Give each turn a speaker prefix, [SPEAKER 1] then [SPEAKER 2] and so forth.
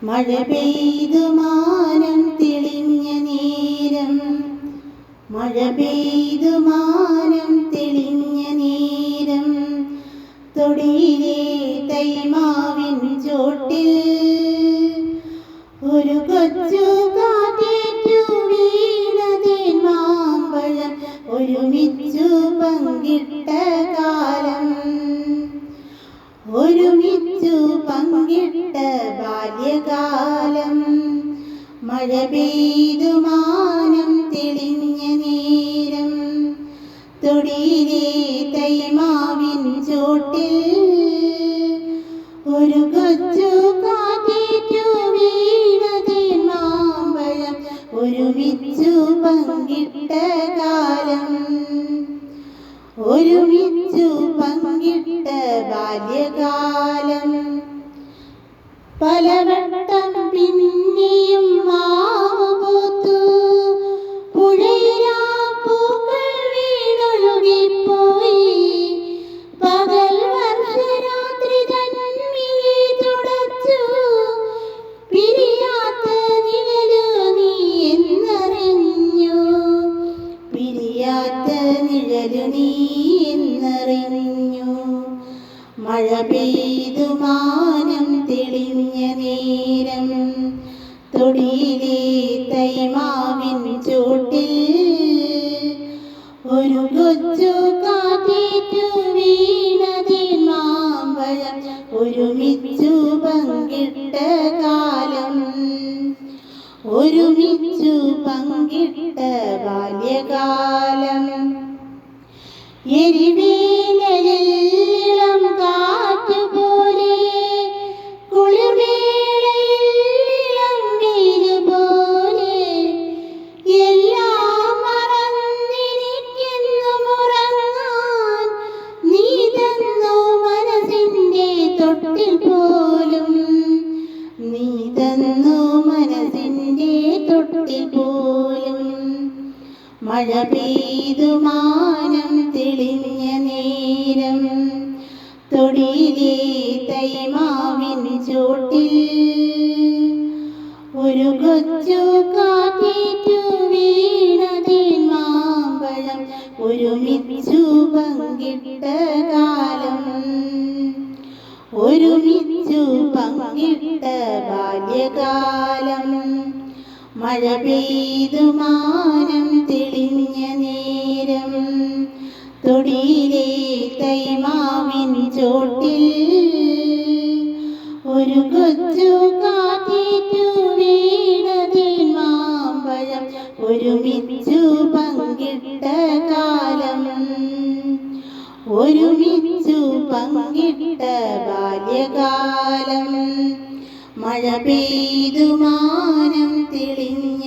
[SPEAKER 1] മഴ പെയ്തു മാനം തെളിഞ്ഞ നേരം, മഴ പെയ്തു മാനം തെളിഞ്ഞ നേരം, തൊടിയിലെ തൈമാവിൻ ചോട്ടിൽ ഒരു കൊച്ചു കാറ്റേറ്റു വീണതേൻ മാമ്പഴം ഒരുമിച്ചു പങ്കിട്ട കാലം, ഒരുമിച്ചു പങ്കിട്ട ബാല്യകാലം. മഴ പെയ്തു മാനം തെളിഞ്ഞ നേരം, തൊടിയിലെ തൈമാവിൻ ചോട്ടിൽ ഒരു കൊച്ചു കാറ്റേറ്റു വീണതേൻ മാമ്പഴം ഒരുമിച്ചു പങ്കിട്ട കാലം, ഒരുമിച്ചു പങ്കിട്ട ബാല്യകാലം. പലവട്ടം പിന്നെയും മാവ് പൂത്തു, പുഴയിലാ പൂക്കൾ വീണൊഴുകിപ്പോയി. പകൽ വർഷരാത്രി തന്മിഴി തുടച്ചു, പിരിയാത്ത നിഴലു നീ എന്നറിഞ്ഞു, പിരിയാത്ത നിഴലു നീ എന്നറിഞ്ഞു. മഴ പെയ്തു മാനം തെളിഞ്ഞ നേരം, തൊടിയിലെ തൈമാവിൻ ചോട്ടിൽ ഒരു കൊച്ചു കാറ്റേറ്റു വീണതേൻ മാമ്പഴം ഒരുമിച്ചു പങ്കിട്ട കാലം, ഒരുമിച്ചു പങ്കിട്ട ബാല്യകാലം. എരിവേനലിൽ ഇളം കാറ്റുപോലെ, കുളിർവേളയിൽ ഇളം വെയിലുപോലെ, എല്ലാം മറന്നെനിക്കെന്നും ഉറങ്ങാൻ നീ തന്നു മനസ്സിന്റെ തൊട്ടിൽ പോലും, നീ തന്നു മനസ്സിന്റെ തൊട്ടിൽ പോലും. മഴ പെയ്തു മാനം തെളിഞ്ഞ നേരം, തൊടിയിലെ തൈമാവിൻ ചോട്ടിൽ ഒരു കൊച്ചു കാറ്റേറ്റു വീണതേൻ മാമ്പഴം ഒരുമിച്ചു പങ്കിട്ട കാലം, ഒരുമിച്ചു പങ്കിട്ട ബാല്യകാലം. മഴ പെയ്തു മാനം തെളിഞ്ഞ നേരം, തൊടിയിലെ തൈമാവിൻ ചോട്ടിൽ ഒരു കൊച്ചു കാറ്റേറ്റു വീണതേൻ മാമ്പഴം ഒരുമിച്ചു പങ്കിട്ട കാലം, ഒരുമിച്ചു പങ്കിട്ട ബാല്യകാലം. മഴ പെയ്തു മാനം തെളിഞ്ഞ